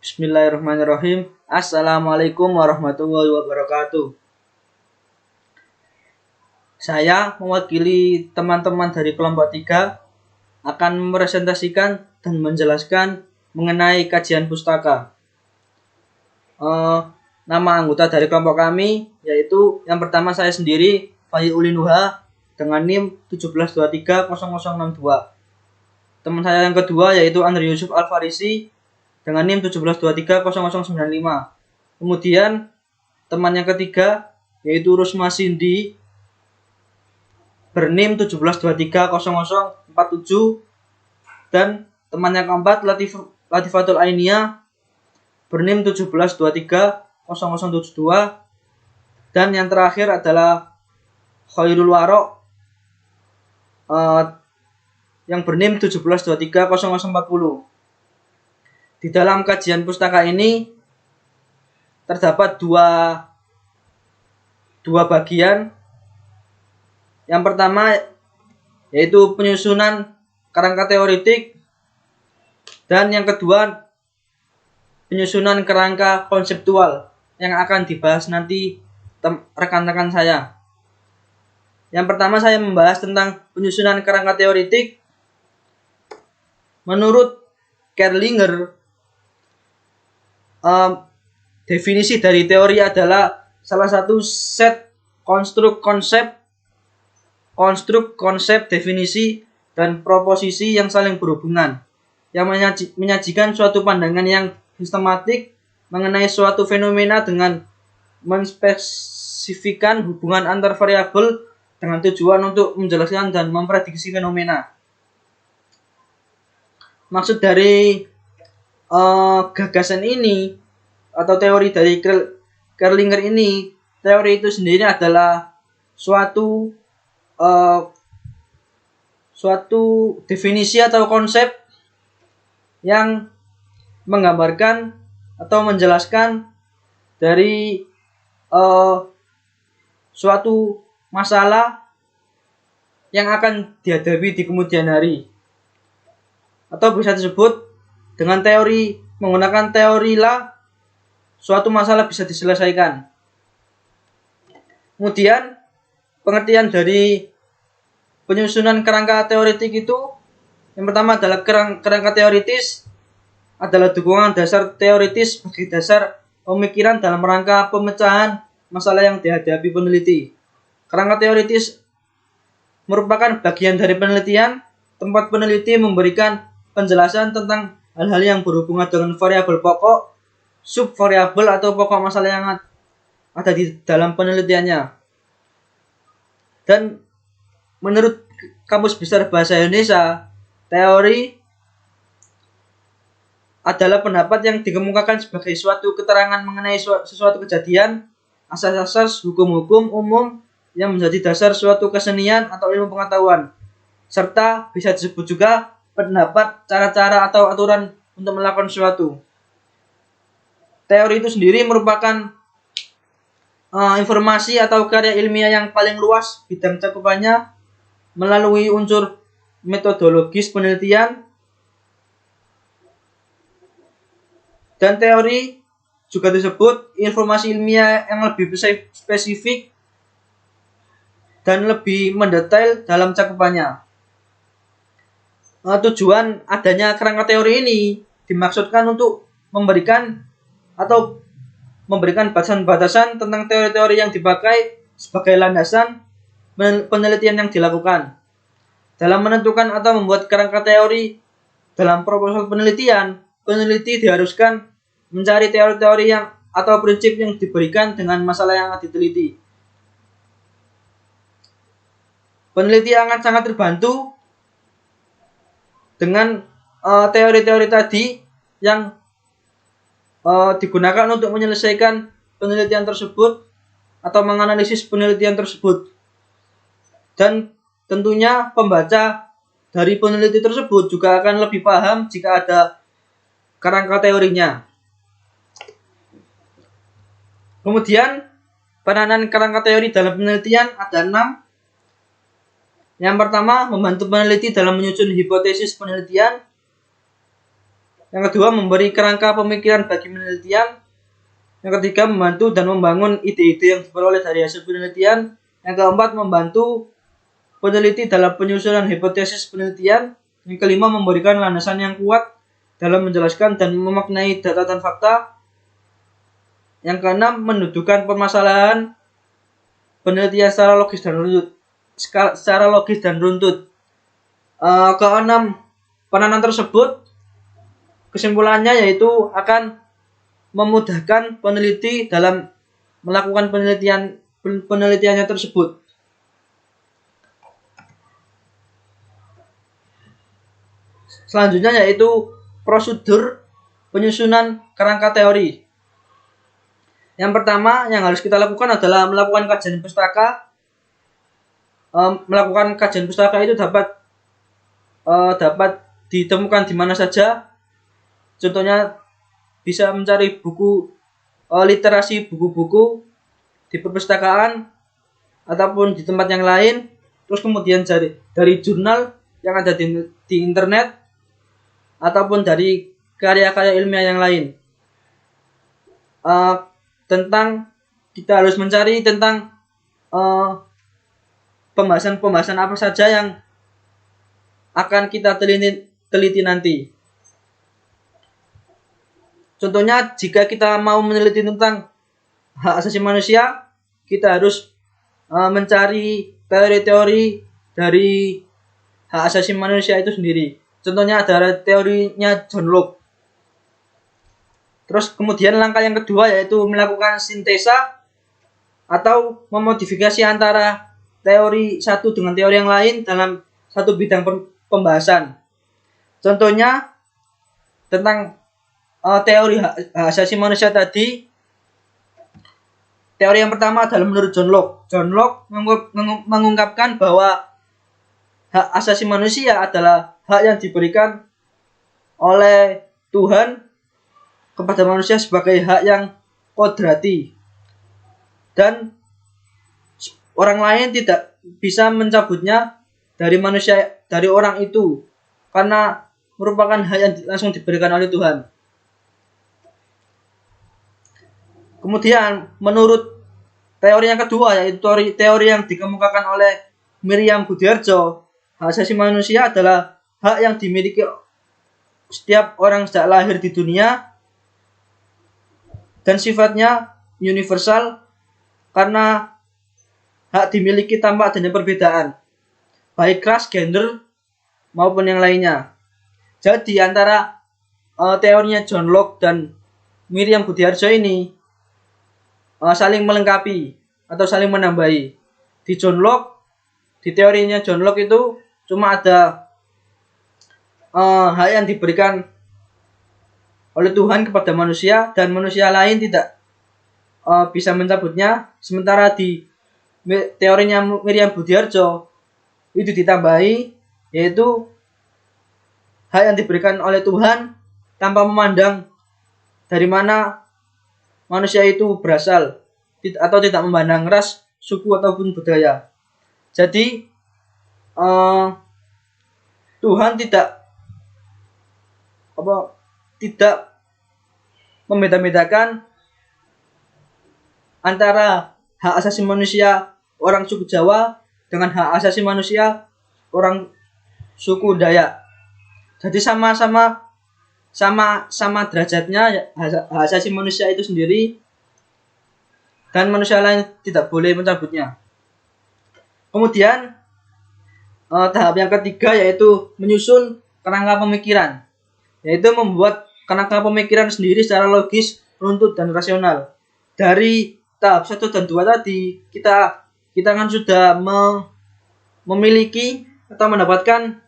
Bismillahirrahmanirrahim. Assalamualaikum warahmatullahi wabarakatuh. Saya mewakili teman-teman dari kelompok 3 akan mempresentasikan dan menjelaskan mengenai kajian pustaka. Nama anggota dari kelompok kami yaitu yang pertama saya sendiri, Fahil Ulinuha dengan NIM 1723062. Teman saya yang kedua yaitu Andri Yusuf Al-Farisi dengan NIM 1723095. Kemudian teman yang ketiga yaitu Rusma Cindy berNIM 1723047, dan teman yang keempat Latifatul Ainia berNIM 1723072, dan yang terakhir adalah Khairul Warok yang berNIM 1723040. Di dalam kajian pustaka ini terdapat dua bagian. Yang pertama yaitu penyusunan kerangka teoritik, dan yang kedua penyusunan kerangka konseptual yang akan dibahas nanti rekan-rekan saya. Yang pertama saya membahas tentang penyusunan kerangka teoritik. Menurut Kerlinger, definisi dari teori adalah salah satu set konstruk konsep, definisi, dan proposisi yang saling berhubungan, yang menyajikan suatu pandangan yang sistematik mengenai suatu fenomena dengan menspesifikkan hubungan antar variabel dengan tujuan untuk menjelaskan dan memprediksi fenomena. Maksud dari gagasan ini atau teori dari Kerlinger ini, teori itu sendiri adalah suatu definisi atau konsep yang menggambarkan atau menjelaskan dari suatu masalah yang akan dihadapi di kemudian hari, atau bisa disebut dengan teori, menggunakan teori lah suatu masalah bisa diselesaikan. Kemudian pengertian dari penyusunan kerangka teoritik itu, yang pertama adalah kerangka teoritis adalah dukungan dasar teoritis sebagai dasar pemikiran dalam rangka pemecahan masalah yang dihadapi peneliti. Kerangka teoritis merupakan bagian dari penelitian, tempat peneliti memberikan penjelasan tentang hal-hal yang berhubungan dengan variabel pokok, subvariabel, atau pokok masalah yang ada di dalam penelitiannya. Dan menurut Kamus Besar Bahasa Indonesia, teori adalah pendapat yang dikemukakan sebagai suatu keterangan mengenai sesuatu kejadian, asas-asas hukum-hukum umum yang menjadi dasar suatu kesenian atau ilmu pengetahuan, serta bisa disebut juga pendapat, cara-cara, atau aturan untuk melakukan sesuatu. Teori itu sendiri merupakan informasi atau karya ilmiah yang paling luas bidang cakupannya melalui unsur metodologis penelitian, dan teori juga disebut informasi ilmiah yang lebih spesifik dan lebih mendetail dalam cakupannya. Tujuan adanya kerangka teori ini dimaksudkan untuk memberikan batasan-batasan tentang teori-teori yang dipakai sebagai landasan penelitian yang dilakukan. Dalam menentukan atau membuat kerangka teori dalam proposal penelitian, peneliti diharuskan mencari teori-teori yang atau prinsip yang diberikan dengan masalah yang diteliti. Peneliti akan sangat terbantu dengan teori-teori tadi yang digunakan untuk menyelesaikan penelitian tersebut atau menganalisis penelitian tersebut. Dan tentunya pembaca dari peneliti tersebut juga akan lebih paham jika ada kerangka teorinya. Kemudian peranan kerangka teori dalam penelitian ada 6. Yang pertama, membantu peneliti dalam menyusun hipotesis penelitian. Yang kedua, memberi kerangka pemikiran bagi penelitian. Yang ketiga, membantu dan membangun ide-ide yang diperoleh dari hasil penelitian. Yang keempat, membantu peneliti dalam penyusunan hipotesis penelitian. Yang kelima, memberikan landasan yang kuat dalam menjelaskan dan memaknai data dan fakta. Yang keenam, mendudukan permasalahan penelitian secara logis dan runtut. Keenam, peranan tersebut kesimpulannya yaitu akan memudahkan peneliti dalam melakukan penelitiannya tersebut. Selanjutnya yaitu prosedur penyusunan kerangka teori. Yang pertama yang harus kita lakukan adalah melakukan kajian pustaka. Melakukan kajian pustaka itu dapat ditemukan di mana saja. Contohnya bisa mencari buku literasi, buku-buku di perpustakaan ataupun di tempat yang lain. Terus kemudian dari jurnal yang ada di internet ataupun dari karya-karya ilmiah yang lain. Kita harus mencari tentang pembahasan apa saja yang akan kita teliti nanti. Contohnya, jika kita mau meneliti tentang hak asasi manusia, kita harus mencari teori-teori dari hak asasi manusia itu sendiri. Contohnya adalah teorinya John Locke. Terus kemudian langkah yang kedua yaitu melakukan sintesa atau memodifikasi antara teori satu dengan teori yang lain dalam satu bidang pembahasan. Contohnya tentang teori hak asasi manusia tadi. Teori yang pertama adalah menurut John Locke. John Locke mengungkapkan bahwa hak asasi manusia adalah hak yang diberikan oleh Tuhan kepada manusia sebagai hak yang kodrati, dan orang lain tidak bisa mencabutnya dari orang itu karena merupakan hak yang langsung diberikan oleh Tuhan. Kemudian menurut teori yang kedua yaitu teori yang dikemukakan oleh Miriam Budiarjo, hak asasi manusia adalah hak yang dimiliki setiap orang sejak lahir di dunia dan sifatnya universal karena hak dimiliki tanpa adanya perbedaan, baik ras, gender, maupun yang lainnya. Jadi antara teorinya John Locke dan Miriam Budiarjo ini saling melengkapi atau saling menambahi. Di teorinya John Locke itu cuma ada hak yang diberikan oleh Tuhan kepada manusia dan manusia lain tidak bisa mencabutnya. Sementara di teorinya Miriam Budiarjo itu ditambahi yaitu hak yang diberikan oleh Tuhan tanpa memandang dari mana manusia itu berasal atau tidak memandang ras, suku ataupun budaya. Jadi Tuhan tidak membeda-bedakan antara hak asasi manusia orang suku Jawa dengan hak asasi manusia orang suku Dayak. Jadi sama derajatnya hak asasi manusia itu sendiri dan manusia lain tidak boleh mencabutnya. Kemudian tahap yang ketiga yaitu menyusun kerangka pemikiran, yaitu membuat kerangka pemikiran sendiri secara logis, runtut, dan rasional. Dari tahap 1 dan 2 tadi, kita kan sudah memiliki atau mendapatkan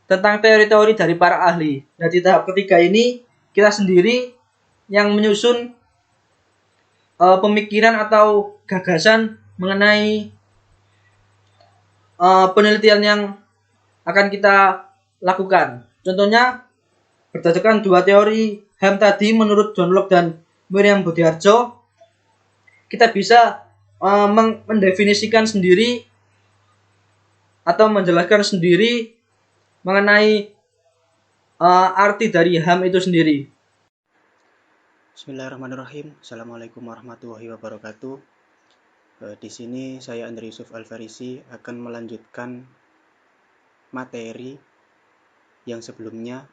tentang teori-teori dari para ahli. Dan di tahap ketiga ini, kita sendiri yang menyusun pemikiran atau gagasan mengenai penelitian yang akan kita lakukan. Contohnya, berdasarkan dua teori HAM tadi menurut John Locke dan Miriam Budiarjo, kita bisa mendefinisikan sendiri atau menjelaskan sendiri mengenai arti dari HAM itu sendiri. Bismillahirrahmanirrahim. Assalamualaikum warahmatullahi wabarakatuh. Di sini saya Andri Yusuf Alfarisi akan melanjutkan materi yang sebelumnya.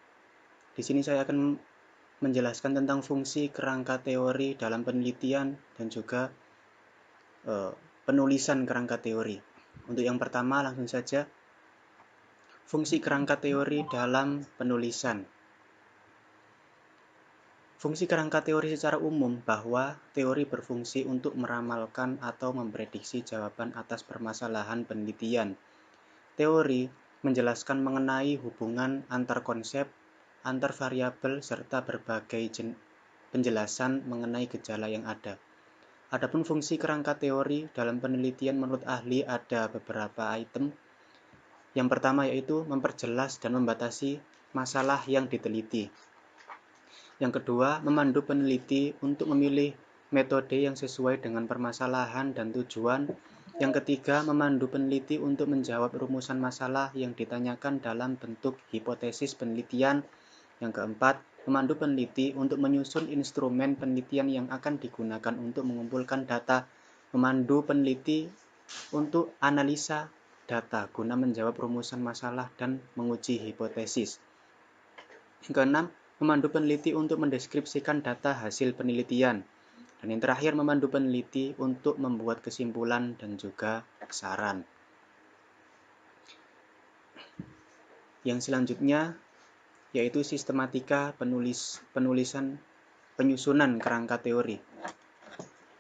Di sini saya akan menjelaskan tentang fungsi kerangka teori dalam penelitian dan juga penulisan kerangka teori. Untuk yang pertama langsung saja, fungsi kerangka teori dalam penulisan. Fungsi kerangka teori secara umum bahwa teori berfungsi untuk meramalkan atau memprediksi jawaban atas permasalahan penelitian. Teori menjelaskan mengenai hubungan antar konsep, antar variabel, serta berbagai penjelasan mengenai gejala yang ada. Adapun fungsi kerangka teori dalam penelitian menurut ahli ada beberapa item. Yang pertama yaitu memperjelas dan membatasi masalah yang diteliti. Yang kedua, memandu peneliti untuk memilih metode yang sesuai dengan permasalahan dan tujuan. Yang ketiga, memandu peneliti untuk menjawab rumusan masalah yang ditanyakan dalam bentuk hipotesis penelitian. Yang keempat, memandu peneliti untuk menyusun instrumen penelitian yang akan digunakan untuk mengumpulkan data. Memandu peneliti untuk analisa data guna menjawab rumusan masalah dan menguji hipotesis. Yang keenam, memandu peneliti untuk mendeskripsikan data hasil penelitian. Dan yang terakhir, memandu peneliti untuk membuat kesimpulan dan juga saran. Yang selanjutnya yaitu sistematika penyusunan kerangka teori.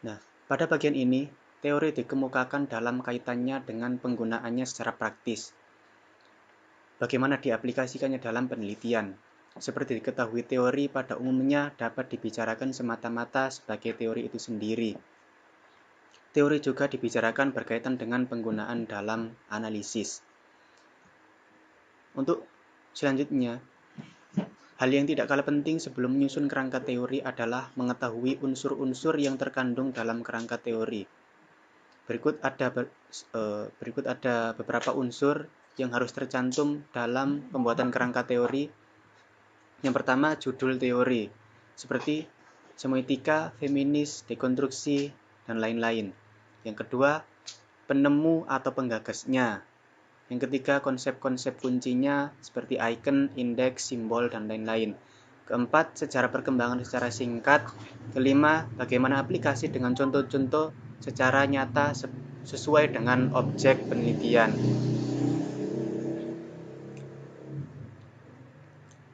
Nah, pada bagian ini, teori dikemukakan dalam kaitannya dengan penggunaannya secara praktis. Bagaimana diaplikasikannya dalam penelitian? Seperti diketahui, teori pada umumnya dapat dibicarakan semata-mata sebagai teori itu sendiri. Teori juga dibicarakan berkaitan dengan penggunaan dalam analisis. Untuk selanjutnya, hal yang tidak kalah penting sebelum menyusun kerangka teori adalah mengetahui unsur-unsur yang terkandung dalam kerangka teori. Berikut ada beberapa unsur yang harus tercantum dalam pembuatan kerangka teori. Yang pertama, judul teori, seperti semiotika, feminis, dekonstruksi, dan lain-lain. Yang kedua, penemu atau penggagasnya. Yang ketiga, konsep-konsep kuncinya seperti icon, indeks, simbol, dan lain-lain. Keempat, sejarah perkembangan secara singkat. Kelima, bagaimana aplikasi dengan contoh-contoh secara nyata sesuai dengan objek penelitian.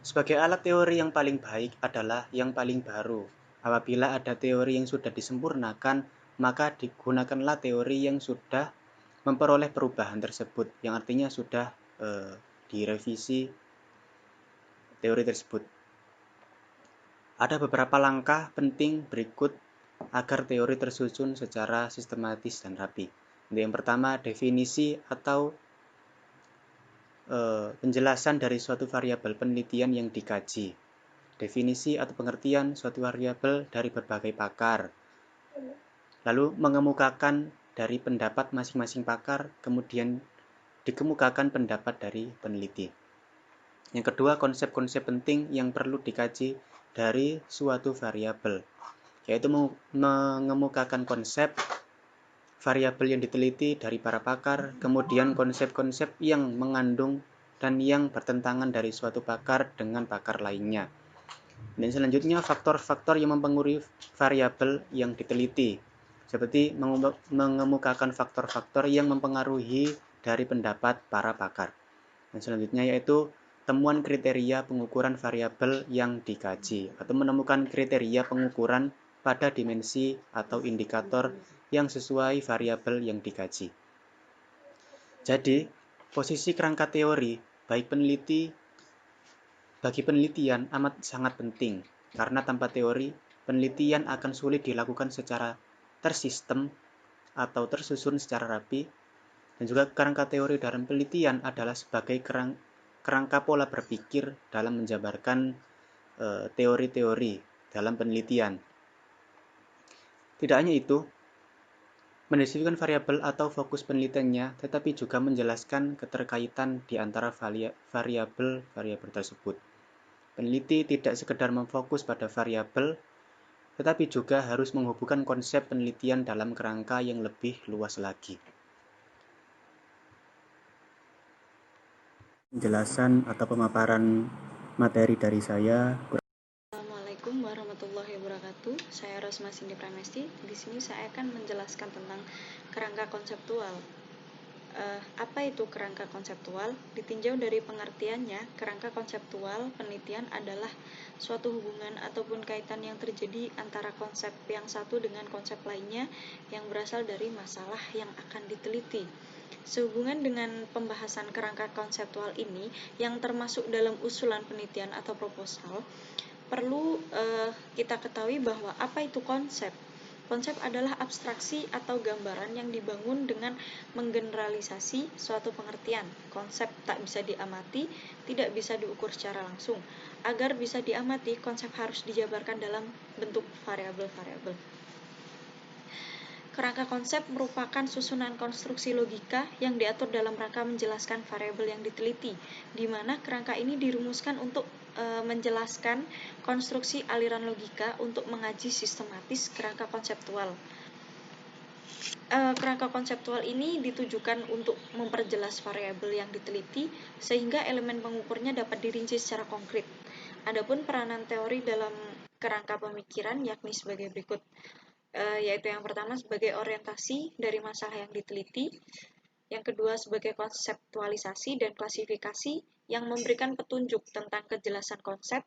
Sebagai alat teori yang paling baik adalah yang paling baru. Apabila ada teori yang sudah disempurnakan, maka digunakanlah teori yang sudah memperoleh perubahan tersebut, yang artinya sudah direvisi teori tersebut. Ada beberapa langkah penting berikut agar teori tersusun secara sistematis dan rapi. Yang pertama, definisi atau penjelasan dari suatu variabel penelitian yang dikaji. Definisi atau pengertian suatu variabel dari berbagai pakar. Lalu mengemukakan dari pendapat masing-masing pakar, kemudian dikemukakan pendapat dari peneliti. Yang kedua, konsep-konsep penting yang perlu dikaji dari suatu variabel, yaitu mengemukakan konsep variabel yang diteliti dari para pakar, kemudian konsep-konsep yang mengandung dan yang bertentangan dari suatu pakar dengan pakar lainnya. Dan selanjutnya, faktor-faktor yang mempengaruhi variabel yang diteliti, seperti mengemukakan faktor-faktor yang mempengaruhi dari pendapat para pakar. Dan selanjutnya yaitu temuan kriteria pengukuran variabel yang dikaji, atau menemukan kriteria pengukuran pada dimensi atau indikator yang sesuai variabel yang dikaji. Jadi, posisi kerangka teori bagi penelitian amat sangat penting, karena tanpa teori, penelitian akan sulit dilakukan secara tersistem atau tersusun secara rapi. Dan juga kerangka teori dalam penelitian adalah sebagai kerangka pola berpikir dalam menjabarkan teori-teori dalam penelitian. Tidak hanya itu, mendeskripsikan variabel atau fokus penelitiannya, tetapi juga menjelaskan keterkaitan di antara variabel-variabel tersebut. Peneliti tidak sekedar memfokus pada variabel, tetapi juga harus menghubungkan konsep penelitian dalam kerangka yang lebih luas lagi. Penjelasan atau pemaparan materi dari saya. Assalamualaikum warahmatullahi wabarakatuh. Saya Rosma Cindy Pramesti. Di sini saya akan menjelaskan tentang kerangka konseptual. Apa itu kerangka konseptual? Ditinjau dari pengertiannya, kerangka konseptual penelitian adalah suatu hubungan ataupun kaitan yang terjadi antara konsep yang satu dengan konsep lainnya yang berasal dari masalah yang akan diteliti. Sehubungan dengan pembahasan kerangka konseptual ini yang termasuk dalam usulan penelitian atau proposal, perlu kita ketahui bahwa apa itu konsep. Konsep adalah abstraksi atau gambaran yang dibangun dengan menggeneralisasi suatu pengertian. Konsep tak bisa diamati, tidak bisa diukur secara langsung. Agar bisa diamati, konsep harus dijabarkan dalam bentuk variabel-variabel. Kerangka konsep merupakan susunan konstruksi logika yang diatur dalam rangka menjelaskan variabel yang diteliti, di mana kerangka ini dirumuskan untuk menjelaskan konstruksi aliran logika untuk mengaji sistematis kerangka konseptual. Kerangka konseptual ini ditujukan untuk memperjelas variabel yang diteliti sehingga elemen pengukurnya dapat dirinci secara konkret. Adapun peranan teori dalam kerangka pemikiran yakni sebagai berikut. Yaitu yang pertama sebagai orientasi dari masalah yang diteliti, yang kedua sebagai konseptualisasi dan klasifikasi yang memberikan petunjuk tentang kejelasan konsep,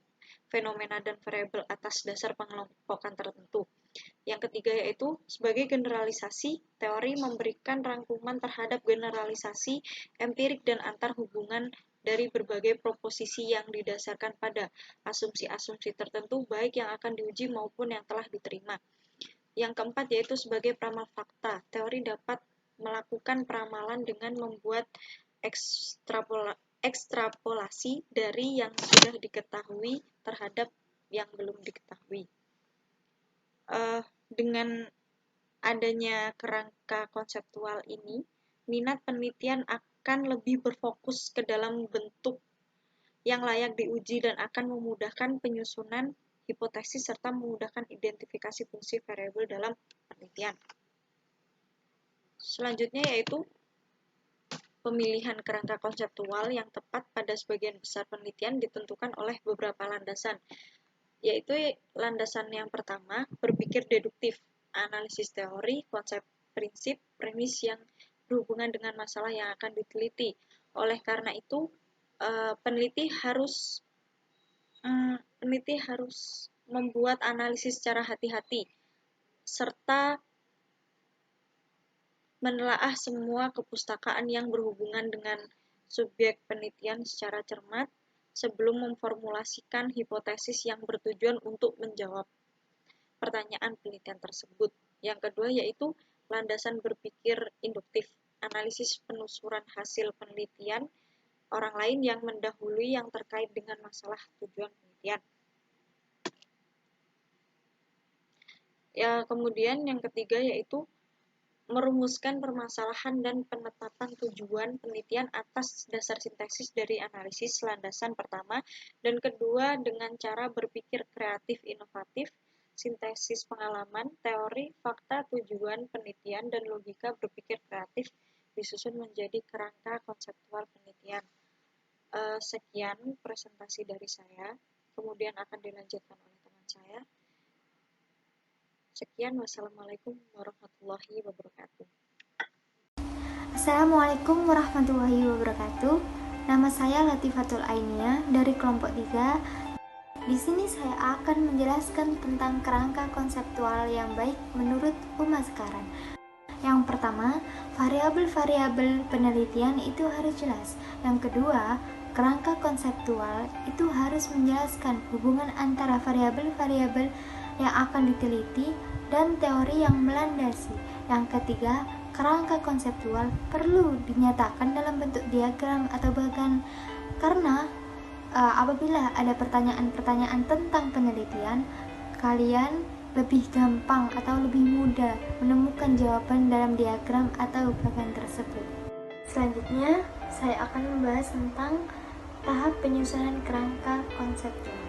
fenomena dan variabel atas dasar pengelompokan tertentu. Yang ketiga yaitu sebagai generalisasi, teori memberikan rangkuman terhadap generalisasi empirik dan antar hubungan dari berbagai proposisi yang didasarkan pada asumsi-asumsi tertentu baik yang akan diuji maupun yang telah diterima. Yang keempat yaitu sebagai peramal fakta. Teori dapat melakukan peramalan dengan membuat ekstrapolasi dari yang sudah diketahui terhadap yang belum diketahui. Dengan adanya kerangka konseptual ini, minat penelitian akan lebih berfokus ke dalam bentuk yang layak diuji dan akan memudahkan penyusunan hipotesis serta memudahkan identifikasi fungsi variabel dalam penelitian. Selanjutnya yaitu pemilihan kerangka konseptual yang tepat pada sebagian besar penelitian ditentukan oleh beberapa landasan, yaitu landasan yang pertama, berpikir deduktif, analisis teori, konsep prinsip, premis yang berhubungan dengan masalah yang akan diteliti. Oleh karena itu, peneliti harus membuat analisis secara hati-hati serta menelaah semua kepustakaan yang berhubungan dengan subjek penelitian secara cermat sebelum memformulasikan hipotesis yang bertujuan untuk menjawab pertanyaan penelitian tersebut. Yang kedua yaitu landasan berpikir induktif, analisis penelusuran hasil penelitian orang lain yang mendahului yang terkait dengan masalah tujuan penelitian. Ya, kemudian yang ketiga yaitu merumuskan permasalahan dan penetapan tujuan penelitian atas dasar sintesis dari analisis landasan pertama, dan kedua dengan cara berpikir kreatif inovatif, sintesis pengalaman, teori, fakta, tujuan penelitian, dan logika berpikir kreatif disusun menjadi kerangka konseptual penelitian. Sekian presentasi dari saya, kemudian akan dilanjutkan oleh teman saya. Sekian, wassalamualaikum warahmatullahi wabarakatuh. Assalamualaikum warahmatullahi wabarakatuh. Nama saya Latifatul Ainia dari kelompok 3. Di sini saya akan menjelaskan tentang kerangka konseptual yang baik menurut Uma Sekaran. Yang pertama, variabel-variabel penelitian itu harus jelas. Yang kedua, kerangka konseptual itu harus menjelaskan hubungan antara variabel-variabel yang akan diteliti dan teori yang melandasi. Yang ketiga, kerangka konseptual perlu dinyatakan dalam bentuk diagram atau bahkan karena apabila ada pertanyaan-pertanyaan tentang penelitian, kalian lebih gampang atau lebih mudah menemukan jawaban dalam diagram atau bagan tersebut. Selanjutnya, saya akan membahas tentang Tahap penyusunan kerangka konseptual.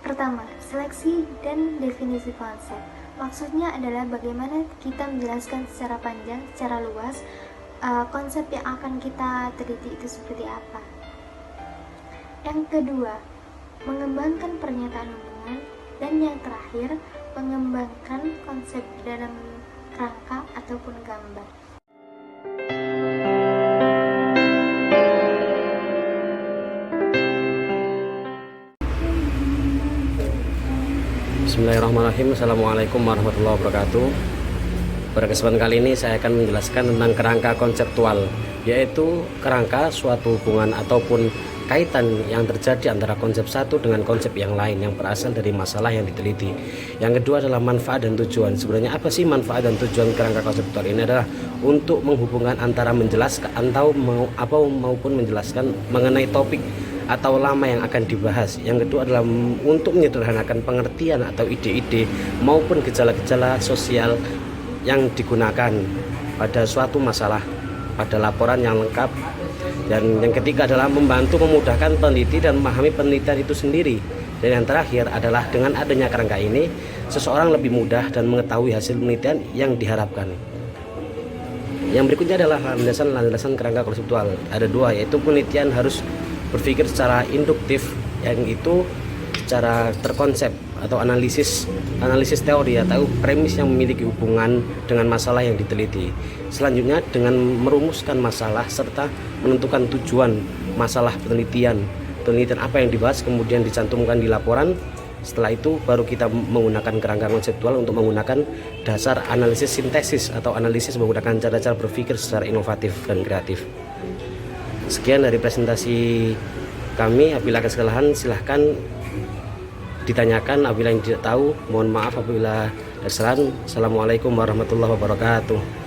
Pertama, seleksi dan definisi konsep. Maksudnya adalah bagaimana kita menjelaskan secara panjang, secara luas, konsep yang akan kita teliti itu seperti apa. Yang kedua, mengembangkan pernyataan hubungan. Dan yang terakhir, mengembangkan konsep dalam kerangka ataupun gambar. Bismillahirrahmanirrahim. Assalamualaikum warahmatullahi wabarakatuh. Pada kesempatan kali ini saya akan menjelaskan tentang kerangka konseptual, yaitu kerangka suatu hubungan ataupun kaitan yang terjadi antara konsep satu dengan konsep yang lain yang berasal dari masalah yang diteliti. Yang kedua adalah manfaat dan tujuan. Sebenarnya apa sih manfaat dan tujuan kerangka konseptual ini? Adalah untuk menghubungkan antara menjelaskan maupun menjelaskan mengenai topik atau lama yang akan dibahas. Yang kedua adalah untuk menyederhanakan pengertian atau ide-ide maupun gejala-gejala sosial yang digunakan pada suatu masalah pada laporan yang lengkap. Dan yang ketiga adalah membantu memudahkan peneliti dan memahami penelitian itu sendiri. Dan yang terakhir adalah dengan adanya kerangka ini, seseorang lebih mudah dan mengetahui hasil penelitian yang diharapkan. Yang berikutnya adalah landasan kerangka konseptual. Ada dua, yaitu penelitian harus berpikir secara induktif, yang itu secara terkonsep atau analisis teori atau premis yang memiliki hubungan dengan masalah yang diteliti. Selanjutnya dengan merumuskan masalah serta menentukan tujuan masalah penelitian apa yang dibahas kemudian dicantumkan di laporan. Setelah itu baru kita menggunakan kerangka konseptual untuk menggunakan dasar analisis sintesis atau analisis menggunakan cara-cara berpikir secara inovatif dan kreatif. Sekian dari presentasi kami. Apabila ada kesalahan silahkan ditanyakan. Apabila yang tidak tahu mohon maaf apabila ada kesalahan. Assalamualaikum warahmatullahi wabarakatuh.